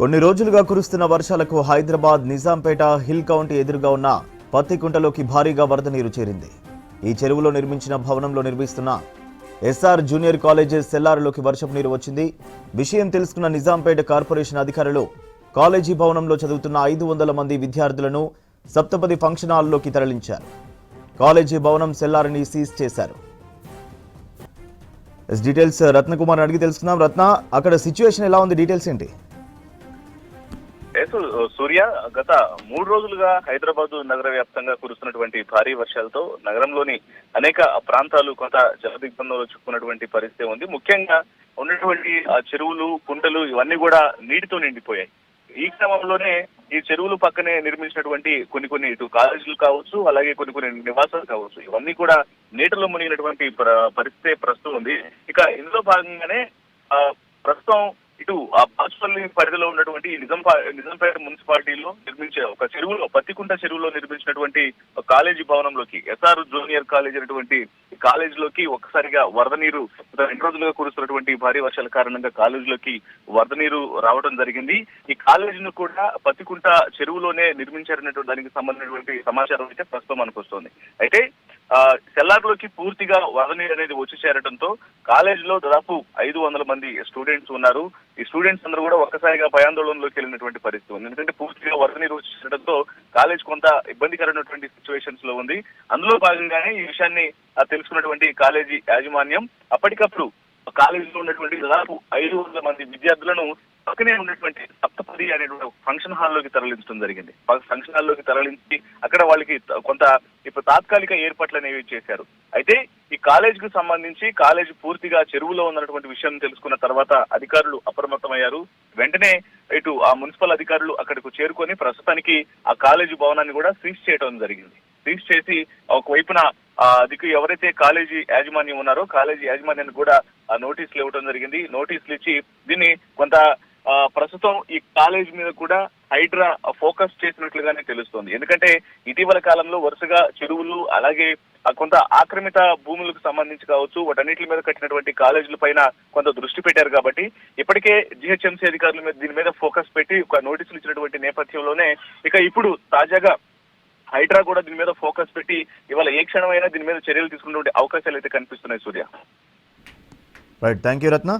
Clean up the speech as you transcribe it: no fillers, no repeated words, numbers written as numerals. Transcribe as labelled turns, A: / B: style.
A: కొన్ని రోజులుగా కురుస్తున్న వర్షాలకు హైదరాబాద్ నిజాంపేట హిల్ కౌంటీ ఎదురుగా ఉన్న పత్తికుంటలోకి భారీగా వరద నీరు చేరింది. ఈ చెరువులో నిర్మించిన భవనంలో నిర్మిస్తున్న ఎస్ఆర్ జూనియర్ కాలేజెస్ సెల్లార్లోకి వర్షపు నీరు వచ్చింది. విషయం తెలుసుకున్న నిజాంపేట కార్పొరేషన్ అధికారులు కాలేజీ భవనంలో చదువుతున్న 500 మంది విద్యార్థులను సప్తపది ఫంక్షన్ హాల్లోకి తరలించారు. కాలేజీ భవనం సెల్లార్ని సీజ్ చేశారు. డీటెయిల్స్ రత్నకుమార్ అడిగి తెలుసుకుందాం. రత్న, అక్కడ సిచ్యువేషన్ ఎలా ఉంది? డీటెయిల్స్ ఏంటి?
B: సూర్య, గత 3 రోజులుగా హైదరాబాద్ నగర వ్యాప్తంగా కురుస్తున్నటువంటి భారీ వర్షాలతో నగరంలోని అనేక ప్రాంతాలు కొంత జలదిగ్బంధంలో చిక్కున్నటువంటి పరిస్థితి ఉంది. ముఖ్యంగా ఉన్నటువంటి చెరువులు, కుంటలు ఇవన్నీ కూడా నీటితో నిండిపోయాయి. ఈ క్రమంలోనే ఈ చెరువులు పక్కనే నిర్మించినటువంటి కొన్ని ఇటు కాలేజీలు కావచ్చు, అలాగే కొన్ని నివాసాలు కావచ్చు, ఇవన్నీ కూడా నీటిలో మునిగినటువంటి పరిస్థితి ప్రస్తుతం ఉంది. ఇక ఇందులో భాగంగానే ప్రస్తుతం ఇటు ఆ బాచుపల్లి పరిధిలో ఉన్నటువంటి నిజాంపేట మున్సిపాలిటీలో నిర్మించే ఒక చెరువులో, పత్తికుంట చెరువులో నిర్మించినటువంటి కాలేజీ భవనంలోకి, ఎస్ఆర్ జూనియర్ కాలేజ్ అనేటువంటి కాలేజీలోకి ఒక్కసారిగా వరద నీరు 2 రోజులుగా కురుస్తున్నటువంటి భారీ వర్షాల కారణంగా కాలేజీలోకి వరద నీరు రావడం జరిగింది. ఈ కాలేజీని కూడా పత్తికుంట చెరువులోనే నిర్మించారనేటువంటి దానికి సంబంధించినటువంటి సమాచారం అయితే ప్రస్తుతం మనకు వస్తుంది. అయితే సెల్లార్లోకి పూర్తిగా వరద నీరు అనేది వచ్చి చేరడంతో కాలేజీలో దాదాపు 500 మంది స్టూడెంట్స్ ఉన్నారు. ఈ స్టూడెంట్స్ అందరూ కూడా ఒక్కసారిగా భయాందోళనలోకి వెళ్ళినటువంటి పరిస్థితి ఉంది. ఎందుకంటే పూర్తిగా వరద నీరు వచ్చి చేరడంతో కాలేజ్ కొంత ఇబ్బందికరమైనటువంటి సిచ్యువేషన్స్ లో ఉంది. అందులో భాగంగానే ఈ విషయాన్ని తెలుసుకున్నటువంటి కాలేజీ యాజమాన్యం అప్పటికప్పుడు కాలేజీలో ఉన్నటువంటి దాదాపు 500 మంది విద్యార్థులను పక్కనే ఉన్నటువంటి సప్తపది అనేటువంటి ఫంక్షన్ హాల్లోకి తరలించడం జరిగింది. ఫంక్షన్ హాల్లోకి తరలించి అక్కడ వాళ్ళకి కొంత ఇప్పుడు తాత్కాలిక ఏర్పాట్లు అనేవి చేశారు. అయితే ఈ కాలేజీకి సంబంధించి కాలేజీ పూర్తిగా చెరువులో ఉన్నటువంటి విషయం తెలుసుకున్న తర్వాత అధికారులు అప్రమత్తమయ్యారు. వెంటనే ఇటు ఆ మున్సిపల్ అధికారులు అక్కడికి చేరుకొని ప్రస్తుతానికి ఆ కాలేజీ భవనాన్ని కూడా సీజ్ చేయడం జరిగింది. సీజ్ చేసి ఒకవైపున ఎవరైతే కాలేజీ యాజమాన్యం ఉన్నారో కాలేజీ యాజమాన్యానికి కూడా నోటీసులు ఇవ్వడం జరిగింది. నోటీసులు ఇచ్చి దీన్ని కొంత ప్రస్తుతం ఈ కాలేజ్ మీద కూడా హైడ్రా ఫోకస్ చేసినట్లుగానే తెలుస్తోంది. ఎందుకంటే ఇటీవల కాలంలో వరుసగా చెరువులు, అలాగే కొంత ఆక్రమిత భూములకు సంబంధించి కావచ్చు, వాటన్నిటి మీద కట్టినటువంటి కాలేజీల పైన కొంత దృష్టి పెట్టారు. కాబట్టి ఇప్పటికే జిహెచ్ఎంసీ అధికారుల మీద దీని మీద ఫోకస్ పెట్టి ఒక నోటీసులు ఇచ్చినటువంటి నేపథ్యంలోనే ఇక ఇప్పుడు తాజాగా హైడ్రా కూడా దీని మీద ఫోకస్ పెట్టి ఇవాళ ఏ క్షణమైనా దీని మీద చర్యలు తీసుకున్నటువంటి అవకాశాలు అయితే కనిపిస్తున్నాయి. సూర్య,
A: రైట్, థ్యాంక్ యూ రత్న.